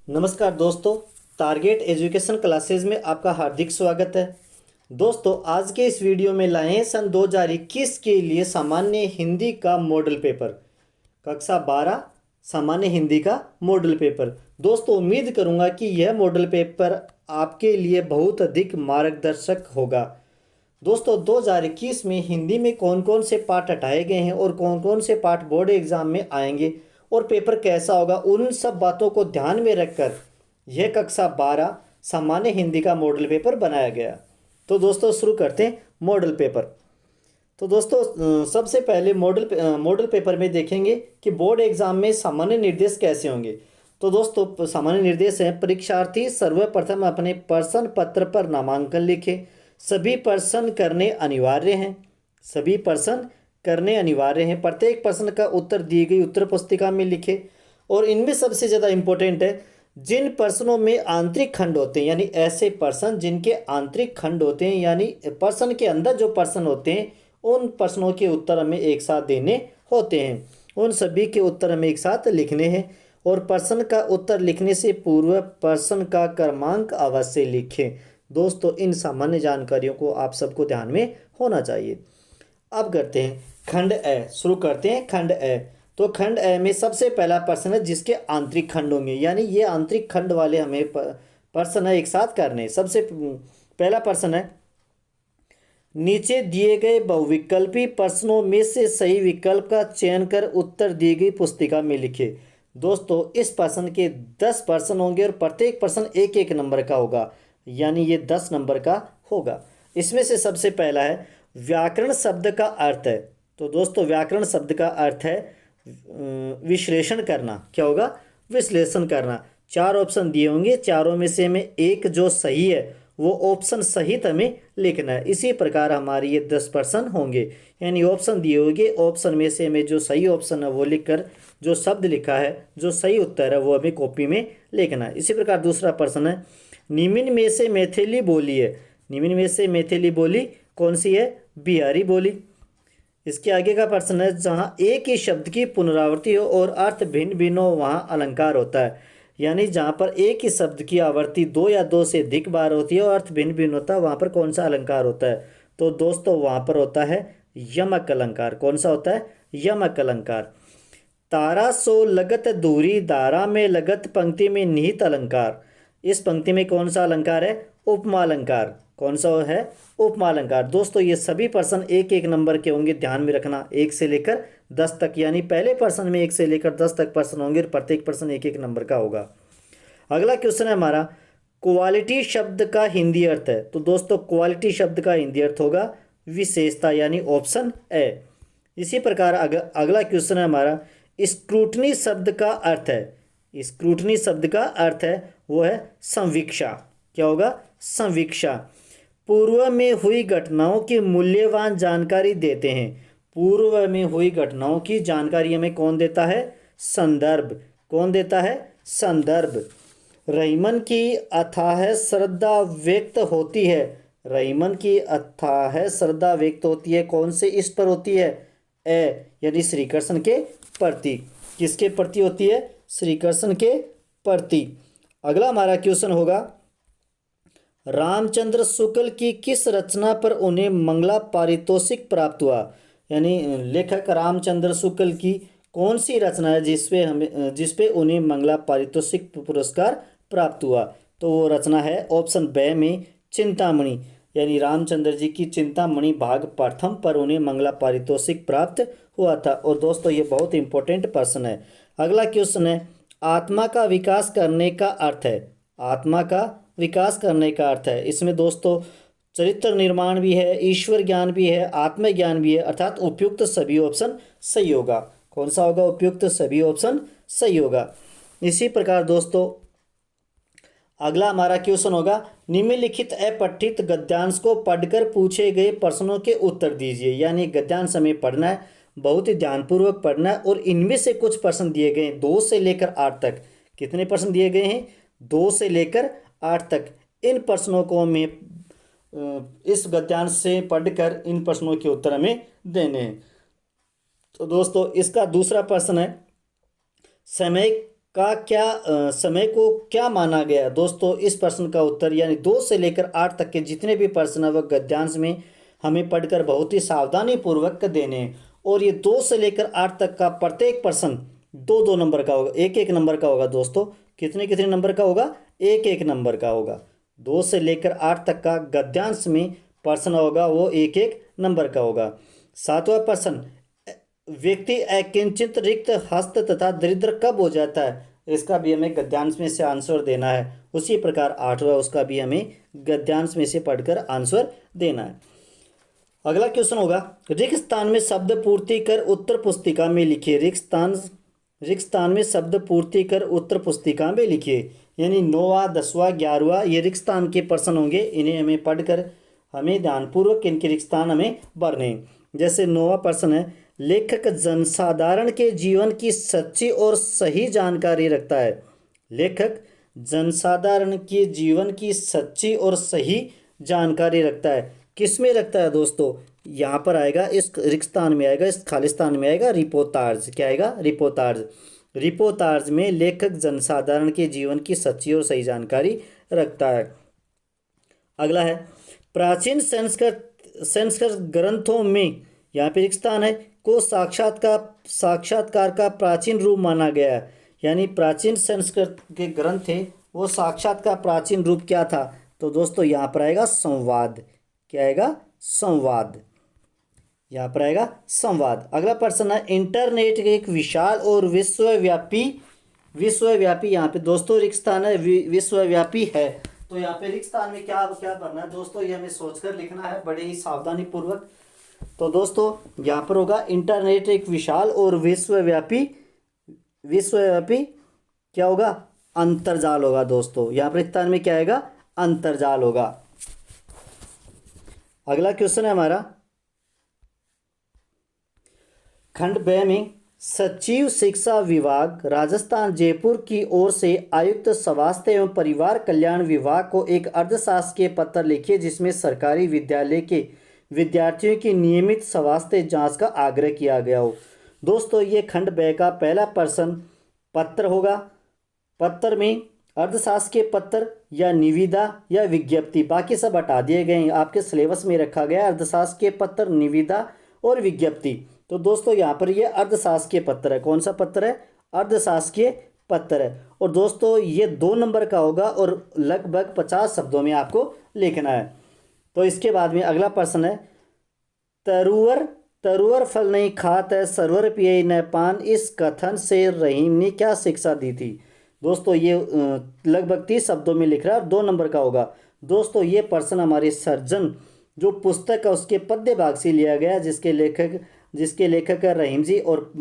नमस्कार दोस्तों, target education classes में आपका हार्दिक स्वागत है। दोस्तों, आज के इस वीडियो में लाए हैं सन 2021 के लिए सामान्य हिंदी का मॉडल पेपर, कक्षा 12 सामान्य हिंदी का मॉडल पेपर। दोस्तों, उम्मीद करूंगा कि यह मॉडल पेपर आपके लिए बहुत अधिक मार्गदर्शक होगा। दोस्तों, 2021 में हिंदी में कौन कौन से पाठ हटाए गए हैं और कौन कौन से पाठ बोर्ड एग्जाम में आएंगे और पेपर कैसा होगा, उन सब बातों को ध्यान में रखकर यह कक्षा 12 सामान्य हिंदी का मॉडल पेपर बनाया गया। तो दोस्तों, शुरू करते हैं मॉडल पेपर। तो दोस्तों, सबसे पहले मॉडल पेपर में देखेंगे कि बोर्ड एग्जाम में सामान्य निर्देश कैसे होंगे। तो दोस्तों, सामान्य निर्देश हैं, परीक्षार्थी सर्वप्रथम अपने प्रश्न पत्र पर नामांकन लिखे। सभी प्रश्न करने अनिवार्य हैं। सभी प्रश्न करने अनिवार्य हैं। प्रत्येक प्रश्न का उत्तर दी गई उत्तर पुस्तिका में लिखे। और इनमें सबसे ज़्यादा इम्पोर्टेंट है, जिन प्रश्नों में आंतरिक खंड होते हैं, यानी ऐसे प्रश्न जिनके आंतरिक खंड होते हैं, यानी प्रश्न के अंदर जो प्रश्न होते हैं, उन प्रश्नों के उत्तर हमें एक साथ देने होते हैं। उन सभी के उत्तर हमें एक साथ लिखने हैं। और प्रश्न का उत्तर लिखने से पूर्व प्रश्न का क्रमांक अवश्य लिखें। दोस्तों, इन सामान्य जानकारियों को आप सबको ध्यान में होना चाहिए। अब करते हैं खंड ए, शुरू करते हैं खंड ए। तो खंड ए में सबसे पहला प्रश्न है जिसके आंतरिक खंड होंगे, यानी ये आंतरिक खंड वाले हमें प्रश्न एक साथ करने। सबसे पहला प्रश्न है, नीचे दिए गए बहुविकल्पी प्रश्नों में से सही विकल्प का चयन कर उत्तर दी गई पुस्तिका में लिखे। दोस्तों, इस प्रश्न के 10 प्रश्न होंगे और प्रत्येक प्रश्न एक एक नंबर का होगा, यानी ये 10 नंबर का होगा। इसमें से सबसे पहला है, व्याकरण शब्द का अर्थ है। तो दोस्तों, व्याकरण शब्द का अर्थ है विश्लेषण करना। क्या होगा? विश्लेषण करना। 4 ऑप्शन दिए होंगे, चारों में से हमें एक जो सही है वो ऑप्शन सहित हमें लिखना है। इसी प्रकार हमारे ये 10 प्रश्न होंगे, यानी ऑप्शन दिए होंगे, ऑप्शन में से हमें जो सही ऑप्शन है वो लिखकर जो शब्द लिखा है, जो सही उत्तर है वो हमें कॉपी में लिखना है। इसी प्रकार दूसरा प्रश्न है, निम्न में से मैथिली बोली है। निम्न में से मैथिली बोली कौन सी है? बिहारी बोली। इसके आगे का प्रश्न है, जहाँ एक ही शब्द की पुनरावृत्ति हो और अर्थ भिन्न भिन्न हो वहाँ अलंकार होता है। यानी जहाँ पर एक ही शब्द की आवृत्ति 2 या 2 से अधिक बार होती है और अर्थ भिन्न भिन्न होता है, वहाँ पर कौन सा अलंकार होता है? तो दोस्तों, वहाँ पर होता है यमक अलंकार। कौन सा होता है? यमक अलंकार। तारा सो लगत दूरी दारा में लगत पंक्ति में निहित अलंकार। इस पंक्ति में कौन सा अलंकार है? उपमा अलंकार। कौन सा है? उपमा अलंकार। दोस्तों, ये सभी प्रश्न एक एक नंबर के होंगे, ध्यान में रखना, 1 से लेकर 10 तक, यानी पहले प्रश्न में 1 से लेकर 10 तक प्रश्न होंगे और प्रत्येक प्रश्न एक एक नंबर का होगा। अगला क्वेश्चन है हमारा, क्वालिटी शब्द का हिंदी अर्थ है। तो दोस्तों, क्वालिटी शब्द का हिंदी अर्थ होगा विशेषता, यानी ऑप्शन ए। इसी प्रकार अगला क्वेश्चन है हमारा, स्क्रूटनी शब्द का अर्थ है। स्क्रूटनी शब्द का अर्थ है वो है संवीक्षा। क्या होगा? संवीक्षा। पूर्व में हुई घटनाओं की मूल्यवान जानकारी देते हैं। पूर्व में हुई घटनाओं की जानकारी हमें कौन देता है? संदर्भ। कौन देता है? संदर्भ। रहीमन की अथाह श्रद्धा व्यक्त होती है। रहीमन की अथाह श्रद्धा व्यक्त होती है, कौन से इस पर होती है? ए, यानी श्री कृष्ण के प्रति। किसके प्रति होती है? श्री कृष्ण के प्रति। अगला हमारा क्वेश्चन होगा, रामचंद्र शुक्ल की किस रचना पर उन्हें मंगला पारितोषिक प्राप्त हुआ? यानी लेखक रामचंद्र शुक्ल की कौन सी रचना है जिसपे उन्हें मंगला पारितोषिक पुरस्कार प्राप्त हुआ? तो वो रचना है ऑप्शन बे में चिंतामणि, यानी रामचंद्र जी की चिंतामणि भाग प्रथम पर उन्हें मंगला पारितोषिक प्राप्त हुआ था। और दोस्तों, ये बहुत इंपॉर्टेंट प्रश्न है। अगला क्वेश्चन है, आत्मा का विकास करने का अर्थ है। आत्मा का विकास करने का अर्थ है, इसमें दोस्तों चरित्र निर्माण भी है, ईश्वर ज्ञान भी है, आत्मज्ञान भी है, अर्थात उपयुक्त सभी ऑप्शन सही होगा। कौन सा होगा? उपयुक्त सभी ऑप्शन सही होगा। इसी प्रकार दोस्तों, अगला हमारा क्वेश्चन होगा, निम्नलिखित अपठित गद्यांश को पढ़कर पूछे गए प्रश्नों के उत्तर दीजिए। यानी गद्यांश हमें पढ़ना है, बहुत ही ध्यानपूर्वक पढ़ना है। और इनमें से कुछ प्रश्न दिए गए हैं 2 से लेकर 8 तक। कितने प्रश्न दिए गए हैं? 2 से लेकर 8 तक। इन प्रश्नों को हमें इस गद्यांश से पढ़कर इन प्रश्नों के उत्तर हमें देने हैं। तो दोस्तों, इसका दूसरा प्रश्न है, समय का क्या समय को क्या माना गया। दोस्तों इस प्रश्न का उत्तर यानी 2 से लेकर 8 तक के जितने भी प्रश्न है वह गद्यांश में हमें पढ़कर बहुत ही सावधानी पूर्वक देने हैं। और ये 2 से लेकर 8 तक का प्रत्येक प्रश्न 2-2 नंबर का होगा, 1-1 नंबर का होगा। दोस्तों कितने कितने नंबर का होगा, 1-1 नंबर का होगा। 2 से लेकर 8 तक का गद्यांश में प्रश्न होगा वो 1-1 नंबर का होगा। 7वां प्रश्न, व्यक्ति अकिंचित रिक्त हस्त तथा दरिद्र कब हो जाता है। इसका भी हमें गद्यांश में से आंसर देना है। उसी प्रकार 8वां, उसका भी हमें गद्यांश में से पढ़कर आंसर देना है। अगला क्वेश्चन होगा, रिक्त स्थान में शब्द पूर्ति कर उत्तर पुस्तिका में लिखिए। रिक्त स्थान में शब्द पूर्ति कर उत्तर पुस्तिका में लिखिए। यानी 9वां 10वां 11वां ये रिक्त स्थान के प्रश्न होंगे। इन्हें हमें पढ़कर हमें ध्यानपूर्वक इनके रिक्त स्थान हमें भरने। जैसे 9वां प्रश्न है, लेखक जनसाधारण के जीवन की सच्ची और सही जानकारी रखता है। लेखक जनसाधारण के जीवन की सच्ची और सही जानकारी रखता है। किस में रखता है दोस्तों, यहाँ पर आएगा, इस रिक्त स्थान में आएगा, इस खालिस्तान में आएगा रिपोर्ताज। क्या आएगा, रिपोर्ताज। रिपोर्ताज में लेखक जनसाधारण के जीवन की सच्ची और सही जानकारी रखता है। अगला है, प्राचीन संस्कृत ग्रंथों में, यहाँ पे रिक्त स्थान है, को साक्षात्कार का प्राचीन रूप माना गया है। यानी प्राचीन संस्कृत के ग्रंथ थे वो साक्षात का प्राचीन रूप क्या था। तो दोस्तों यहाँ पर आएगा संवाद। क्या आएगा, संवाद। यहाँ पर आएगा संवाद। अगला प्रश्न है, इंटरनेट एक विशाल और विश्वव्यापी यहाँ पे दोस्तों रिक्त स्थान है विश्वव्यापी है। तो यहाँ पे रिक्त स्थान में क्या क्या भरना है दोस्तों, ये हमें सोचकर लिखना है बड़े ही सावधानी पूर्वक। तो दोस्तों यहाँ पर होगा, इंटरनेट एक विशाल और विश्वव्यापी क्या होगा, अंतर्जाल होगा। दोस्तों यहाँ पर रिक्त स्थान में क्या आएगा, अंतर्जाल होगा। अगला क्वेश्चन है हमारा, खंड ब में सचिव शिक्षा विभाग राजस्थान जयपुर की ओर से आयुक्त स्वास्थ्य एवं परिवार कल्याण विभाग को एक अर्धशासकीय पत्र लिखिए जिसमें सरकारी विद्यालय के विद्यार्थियों की नियमित स्वास्थ्य जांच का आग्रह किया गया हो। दोस्तों ये खंड ब का पहला प्रश्न पत्र होगा। पत्र में अर्धशासकीय पत्र या निविदा या विज्ञप्ति, बाकी सब हटा दिए गए हैं। आपके सिलेबस में रखा गया अर्धशासकीय पत्र, निविदा और विज्ञप्ति। तो दोस्तों यहाँ पर ये अर्धशासकीय पत्र है। कौन सा पत्र है, अर्धशासकीय पत्र है। और दोस्तों ये 2 नंबर का होगा और लगभग 50 शब्दों में आपको लिखना है। तो इसके बाद में अगला प्रश्न है, तरुवर फल नहीं खात है सरवर पिए न पान, इस कथन से रहीम ने क्या शिक्षा दी थी। दोस्तों ये लगभग 30 शब्दों में लिख रहा है और 2 नंबर का होगा। दोस्तों ये प्रश्न हमारे सर्जन जो पुस्तक है उसके पद्य भाग से लिया गया, जिसके लेखक है रहीम जी और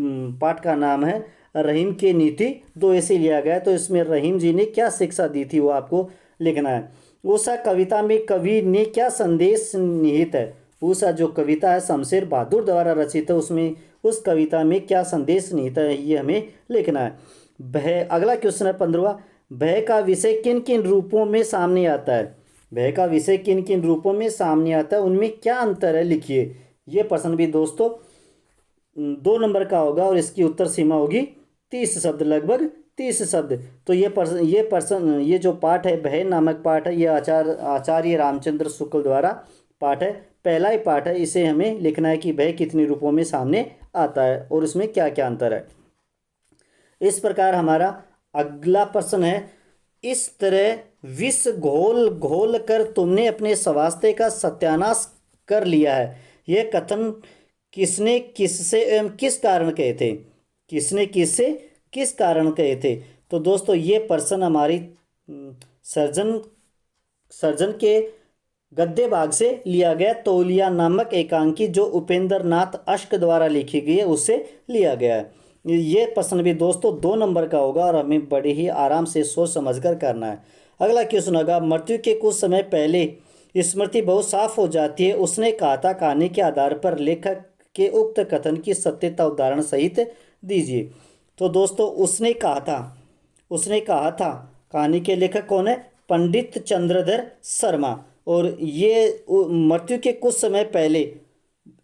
पाठ का नाम है रहीम की नीति 2 ऐसे लिया गया। तो इसमें रहीम जी ने क्या शिक्षा दी थी वो आपको लिखना है। उषा कविता में कवि ने क्या संदेश निहित है। उषा जो कविता है शमशेर बहादुर द्वारा रचित है, उसमें उस कविता में क्या संदेश निहित है ये हमें लिखना है। भय, अगला क्वेश्चन है 15वां, भय का विषय किन किन रूपों में सामने आता है। भय का विषय किन किन रूपों में सामने आता है, उनमें क्या अंतर है लिखिए। ये प्रश्न भी दोस्तों 2 नंबर का होगा और इसकी उत्तर सीमा होगी 30 शब्द, लगभग 30 शब्द। तो ये जो पाठ है भय नामक पाठ है, ये आचार्य रामचंद्र शुक्ल द्वारा पाठ है, पहला ही पाठ है। इसे हमें लिखना है कि भय कितने रूपों में सामने आता है और उसमें क्या क्या अंतर है। इस प्रकार हमारा अगला प्रश्न है, इस तरह विष घोल कर तुमने अपने स्वास्थ्य का सत्यानाश कर लिया है, यह कथन किसने किससे एवं किस कारण कहे थे। किसने किससे किस कारण कहे थे। तो दोस्तों ये प्रश्न हमारी सर्जन के गद्य भाग से लिया गया, तौलिया नामक एकांकी जो उपेंद्र नाथ अश्क द्वारा लिखी गई है उससे लिया गया है। ये प्रश्न भी दोस्तों 2 नंबर का होगा और हमें बड़े ही आराम से सोच समझकर करना है। अगला क्वेश्चन होगा, मृत्यु के कुछ समय पहले स्मृति बहुत साफ हो जाती है, उसने कहा था कहानी के आधार पर लेखक के उक्त कथन की सत्यता उदाहरण सहित दीजिए। तो दोस्तों उसने कहा था कहानी के लेखक कौन है, पंडित चंद्रधर शर्मा। और ये मृत्यु के कुछ समय पहले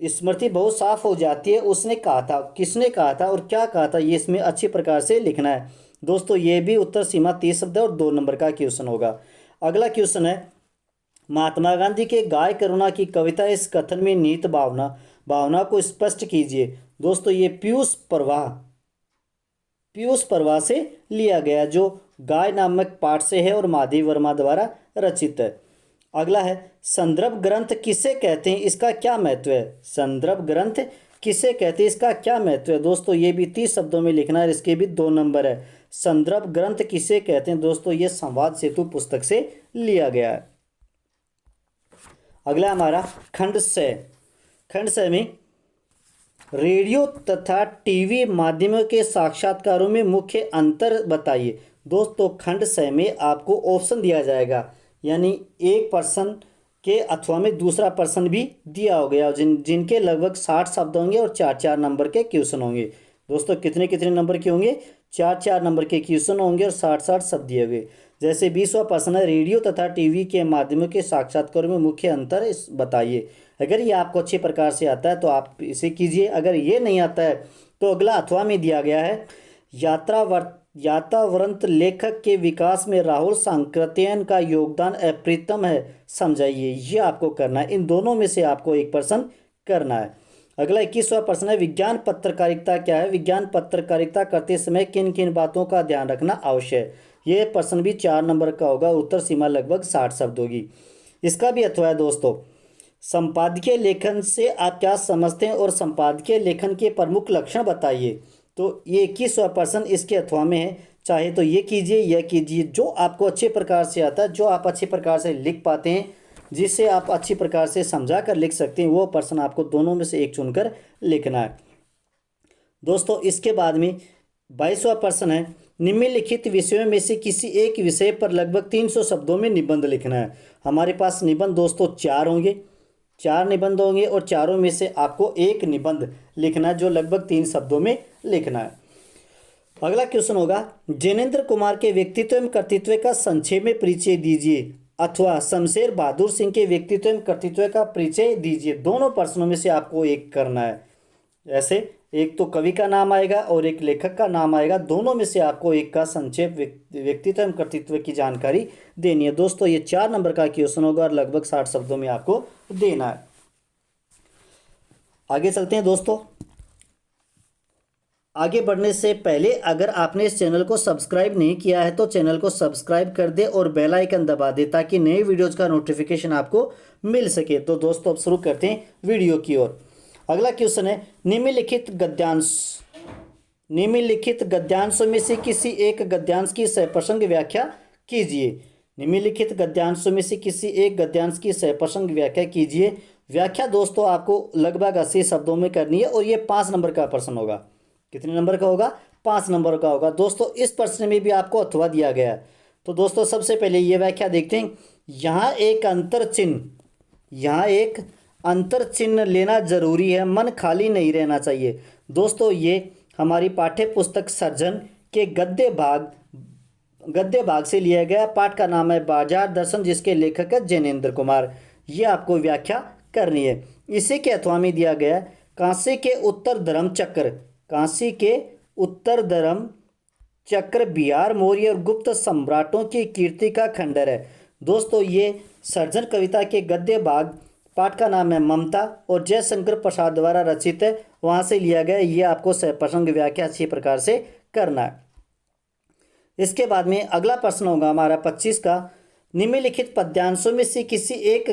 स्मृति बहुत साफ हो जाती है, उसने कहा था, किसने कहा था और क्या कहा था, ये इसमें अच्छी प्रकार से लिखना है। दोस्तों ये भी उत्तर सीमा 30 शब्द है और 2 नंबर का क्वेश्चन होगा। अगला क्वेश्चन है, महात्मा गांधी के गाय करुणा की कविता इस कथन में निहित भावना भावना को स्पष्ट कीजिए। दोस्तों ये पीयूष प्रवाह से लिया गया, जो गाय नामक पाठ से है और माधवी वर्मा द्वारा रचित है। अगला है, संदर्भ ग्रंथ किसे कहते हैं, इसका क्या महत्व है। संदर्भ ग्रंथ किसे कहते हैं, इसका क्या महत्व है। दोस्तों ये भी 30 शब्दों में लिखना है, इसके भी 2 नंबर है। संदर्भ ग्रंथ किसे कहते हैं, दोस्तों ये संवाद सेतु पुस्तक से लिया गया है। अगला हमारा खंड से में रेडियो तथा टीवी माध्यमों के साक्षात्कारों में मुख्य अंतर बताइए। दोस्तों खंड से में आपको ऑप्शन दिया जाएगा, यानी एक पर्सन के अथवा में दूसरा पर्सन भी दिया हो गया, जिनके लगभग 60 शब्द होंगे और 4-4 नंबर के क्वेश्चन होंगे। दोस्तों कितने कितने नंबर के होंगे, 4-4 नंबर के क्वेश्चन होंगे और 60-60 शब्द दिए हुए। जैसे 20वां प्रश्न है, रेडियो तथा टीवी के माध्यमों के साक्षात्कार में मुख्य अंतर इस बताइए। अगर ये आपको अच्छे प्रकार से आता है तो आप इसे कीजिए, अगर ये नहीं आता है तो अगला अथवा में दिया गया है, यात्रावृत्त लेखक के विकास में राहुल सांकृत्यायन का योगदान अप्रतिम है, समझाइए। ये आपको करना है, इन दोनों में से आपको एक प्रश्न करना है। अगला 21वां प्रश्न है, विज्ञान पत्रकारिता क्या है। विज्ञान पत्रकारिता करते समय किन किन बातों का ध्यान रखना आवश्यक है। ये प्रश्न भी 4 नंबर का होगा, उत्तर सीमा लगभग 60 शब्द होगी। इसका भी अथवा है दोस्तों, संपादकीय लेखन से आप क्या समझते हैं और संपादकीय लेखन के प्रमुख लक्षण बताइए। तो ये 21वां प्रश्न इसके अथवा में है, चाहे तो ये कीजिए या कीजिए, जो आपको अच्छे प्रकार से आता है, जो आप अच्छे प्रकार से लिख पाते हैं, जिसे आप अच्छी प्रकार से समझा कर लिख सकते हैं, वो प्रश्न आपको दोनों में से एक चुनकर लिखना है। दोस्तों इसके बाद में 22वां प्रश्न है, निम्नलिखित विषयों में से किसी एक विषय पर लगभग 300 शब्दों में निबंध लिखना है। हमारे पास निबंध दोस्तों 4 होंगे, 4 निबंध होंगे और चारों में से आपको एक निबंध लिखना है, जो लगभग 3 शब्दों में लिखना है। अगला क्वेश्चन होगा, जैनेन्द्र कुमार के व्यक्तित्व एवं कर्तृत्व का संक्षेप में परिचय दीजिए, अथवा शमशेर बहादुर सिंह के व्यक्तित्व एवं कर्तृत्व का परिचय दीजिए। दोनों प्रश्नों में से आपको एक करना है। ऐसे एक तो कवि का नाम आएगा और एक लेखक का नाम आएगा, दोनों में से आपको एक का संक्षेप व्यक्तित्व एवं कर्तृत्व की जानकारी देनी है। दोस्तों ये 4 नंबर का क्वेश्चन होगा और लगभग 60 शब्दों में आपको देना है। आगे चलते हैं दोस्तों। आगे बढ़ने से पहले अगर आपने इस चैनल को सब्सक्राइब नहीं किया है तो चैनल को सब्सक्राइब कर दे और बेल आइकन दबा दे, ताकि नए वीडियोज़ का नोटिफिकेशन आपको मिल सके। तो दोस्तों अब शुरू करते हैं वीडियो की ओर। अगला क्वेश्चन है, निम्नलिखित गद्यांशों में से किसी एक गद्यांश की सप्रसंग व्याख्या कीजिए। निम्नलिखित गद्यांशों में से किसी एक गद्यांश की सप्रसंग व्याख्या कीजिए। व्याख्या दोस्तों आपको लगभग 80 शब्दों में करनी है और ये 5 नंबर का प्रश्न होगा। कितने नंबर का होगा, 5 नंबर का होगा। दोस्तों इस प्रश्न में भी आपको अथवा दिया गया है। तो दोस्तों सबसे पहले ये व्याख्या देखते हैं। यहाँ एक अंतर चिन्ह लेना जरूरी है, मन खाली नहीं रहना चाहिए। दोस्तों ये हमारी पाठ्य पुस्तक सर्जन के गद्य भाग से लिया गया। पाठ का नाम है बाजार दर्शन, जिसके लेखक है जैनेन्द्र कुमार। ये आपको व्याख्या करनी है। इसी के अथवा में दिया गया है, काशी के उत्तर धर्म चक्र बिहार मौर्य और गुप्त सम्राटों की कीर्ति का खंडर है। दोस्तों ये सर्जन कविता के गद्य भाग, पाठ का नाम है ममता और जयशंकर प्रसाद द्वारा रचित है, वहाँ से लिया गया। ये आपको सप्रसंग व्याख्या अच्छी प्रकार से करना है। इसके बाद में अगला प्रश्न होगा हमारा 25 का, निम्नलिखित पद्यांशों में से किसी एक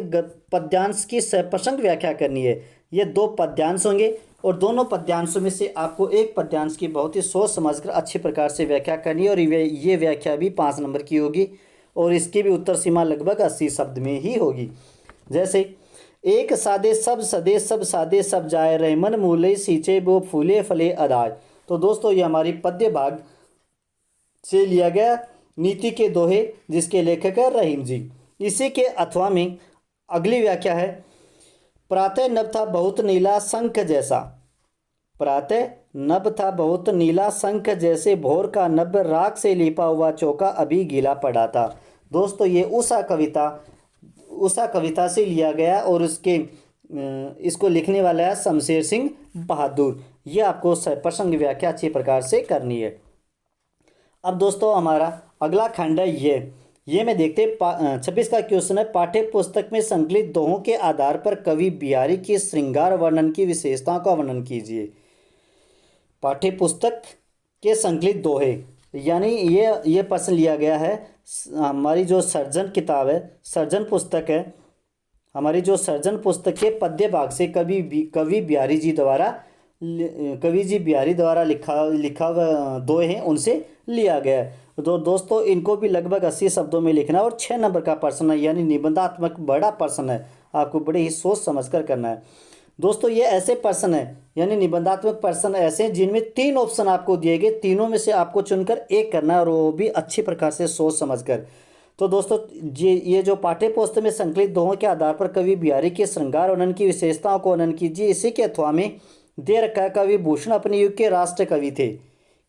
पद्यांश की सप्रसंग व्याख्या करनी है। ये 2 पद्यांश होंगे और दोनों पद्यांशों में से आपको एक पद्यांश की बहुत ही सोच समझकर अच्छी प्रकार से व्याख्या करनी है और ये व्याख्या भी 5 नंबर की होगी और इसकी भी उत्तर सीमा लगभग 80 शब्द में ही होगी। जैसे एक सादे सब सदे सब सादे सब जाए रहमन मूले सींचे वो फूले फले अदाय। तो दोस्तों ये हमारी पद्य भाग से लिया गया नीति के दोहे, जिसके लेखक है रहीम जी। इसी के अथवा में अगली व्याख्या है, प्रातः नभ था बहुत नीला शंख जैसा। प्रातः नभ था बहुत नीला शंख जैसे, भोर का नभ राख से लिपा हुआ चौका अभी गीला पड़ा था। दोस्तों ये उषा कविता से लिया गया और इसको लिखने वाला है शमशेर सिंह बहादुर। ये आपको सप्रसंग व्याख्या अच्छी प्रकार से करनी है। अब दोस्तों हमारा अगला खंड है ये में देखते हैं 26 का क्वेश्चन है। पाठ्य पुस्तक में संकलित दोहों के आधार पर कवि बिहारी की श्रृंगार वर्णन की विशेषताओं का वर्णन कीजिए। पाठ्य पुस्तक के संकलित दोहे, यानी ये प्रश्न लिया गया है। हमारी जो सर्जन किताब है, सर्जन पुस्तक है, हमारी जो सर्जन पुस्तक के पद्य भाग से कवि बिहारी द्वारा लिखा हुआ दोहे हैं, उनसे लिया गया है। तो दोस्तों इनको भी लगभग 80 शब्दों में लिखना है और 6 नंबर का प्रश्न है, यानी निबंधात्मक बड़ा प्रश्न है, आपको बड़े ही सोच समझ कर करना है। दोस्तों ये ऐसे प्रश्न है, यानी निबंधात्मक प्रश्न ऐसे हैं जिनमें 3 ऑप्शन आपको दिए गए, तीनों में से आपको चुनकर एक करना है और वो भी अच्छी प्रकार से सोच समझकर। तो दोस्तों ये जो पाठ्य पुस्तक में संकलित दोहों के आधार पर कवि बिहारी के श्रृंगार वर्णन की विशेषताओं को वर्णन कीजिए। इसी के अथवा में दे रखा है कवि भूषण अपने युग के राष्ट्र कवि थे।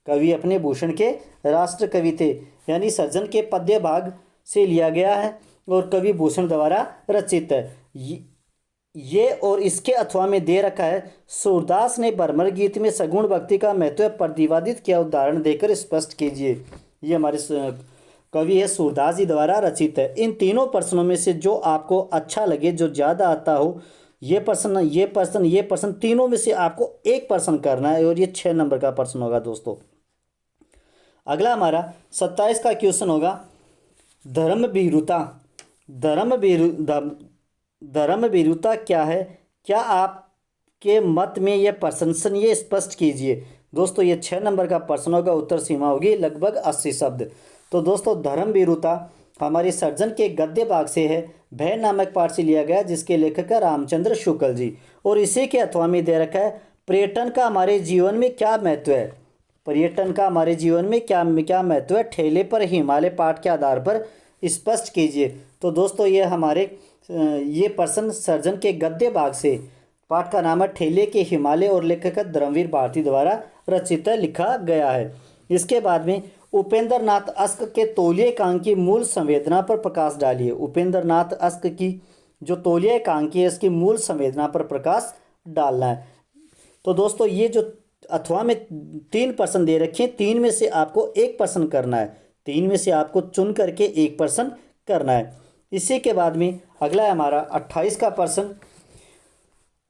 कवि अपने भूषण के राष्ट्र कवि थे, यानी सर्जन के पद्य भाग से लिया गया है और कवि भूषण द्वारा रचित है ये। और इसके अथवा में दे रखा है सूरदास ने भ्रमर गीत में सगुण भक्ति का महत्व प्रतिपादित किया, उदाहरण देकर स्पष्ट कीजिए। ये हमारे कवि है सूरदास जी द्वारा रचित है। इन तीनों प्रश्नों में से जो आपको अच्छा लगे, जो ज़्यादा आता हो, ये प्रश्न तीनों में से आपको एक प्रश्न करना है और ये 6 नंबर का प्रश्न होगा दोस्तों। अगला हमारा 27 का क्वेश्चन होगा धर्मभीरुता। धर्मभीरुता क्या है? क्या आपके मत में यह प्रशंसनीय, स्पष्ट कीजिए। दोस्तों ये 6 नंबर का प्रश्न होगा, उत्तर सीमा होगी लगभग 80 शब्द। तो दोस्तों धर्मभीरुता हमारी सर्जन के गद्य भाग से है, भय नामक पाठ से लिया गया, जिसके लेखक है रामचंद्र शुक्ल जी। और इसी के अथवा में दे रखा है पर्यटन का हमारे जीवन में क्या महत्व है। पर्यटन का हमारे जीवन में क्या महत्व है, ठेले पर हिमालय पाठ के आधार पर स्पष्ट कीजिए। तो दोस्तों ये प्रश्न सर्जन के गद्य भाग से, पाठ का नाम है ठेले के हिमालय और लेखक धर्मवीर भारती द्वारा रचित लिखा गया है। इसके बाद में उपेंद्र नाथ अस्क के तौलिया एकांक की मूल संवेदना पर प्रकाश डालिए। उपेंद्र नाथ अस्क की जो तौलिया एकांक है, इसकी मूल संवेदना पर प्रकाश डालना है। तो दोस्तों ये जो अथवा में 3 प्रश्न दे रखे हैं, 3 में से आपको एक प्रश्न करना है, 3 में से आपको चुन करके एक प्रश्न करना है। इसी के बाद में अगला है हमारा 28 का प्रश्न।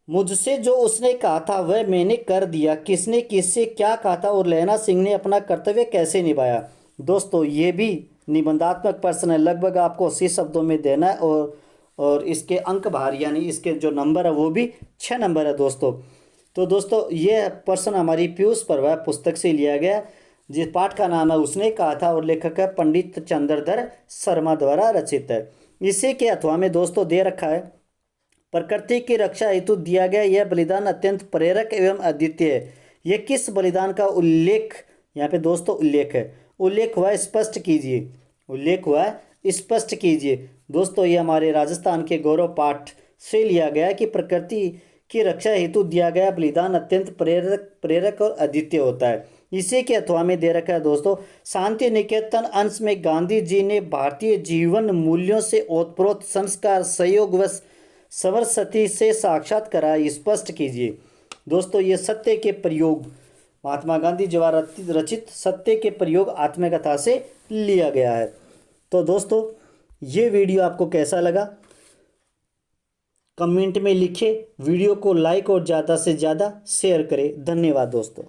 मुझसे जो उसने कहा था वह मैंने कर दिया, किसने किससे क्या कहा था और लैला सिंह ने अपना कर्तव्य कैसे निभाया। दोस्तों ये भी निबंधात्मक प्रश्न है, लगभग आपको 80 शब्दों में देना है और इसके अंक भार, यानी इसके जो नंबर है वो भी 6 नंबर है दोस्तों। तो दोस्तों ये प्रश्न हमारी पीयूष पर्व पुस्तक से लिया गया, जिस पाठ का नाम है उसने कहा था और लेखक है पंडित चंद्रधर शर्मा द्वारा रचित है। इसी के अथवा में दोस्तों दे रखा है प्रकृति की रक्षा हेतु दिया गया यह बलिदान अत्यंत प्रेरक एवं अद्वितीय है। यह किस बलिदान का उल्लेख, यहाँ पे दोस्तों उल्लेख हुआ स्पष्ट कीजिए। दोस्तों ये हमारे राजस्थान के गौरव पाठ से लिया गया कि प्रकृति की रक्षा हेतु दिया गया बलिदान अत्यंत प्रेरक और अद्वितीय होता है। इसी के अथवा में दे रखा है दोस्तों शांति निकेतन अंश में गांधी जी ने भारतीय जीवन मूल्यों से ओतप्रोत संस्कार सहयोग व सरस्वती से साक्षात्कार स्पष्ट कीजिए। दोस्तों ये सत्य के प्रयोग, महात्मा गांधी द्वारा रचित सत्य के प्रयोग आत्मकथा से लिया गया है। तो दोस्तों ये वीडियो आपको कैसा लगा कमेंट में लिखें, वीडियो को लाइक और ज़्यादा से ज़्यादा शेयर करें। धन्यवाद दोस्तों।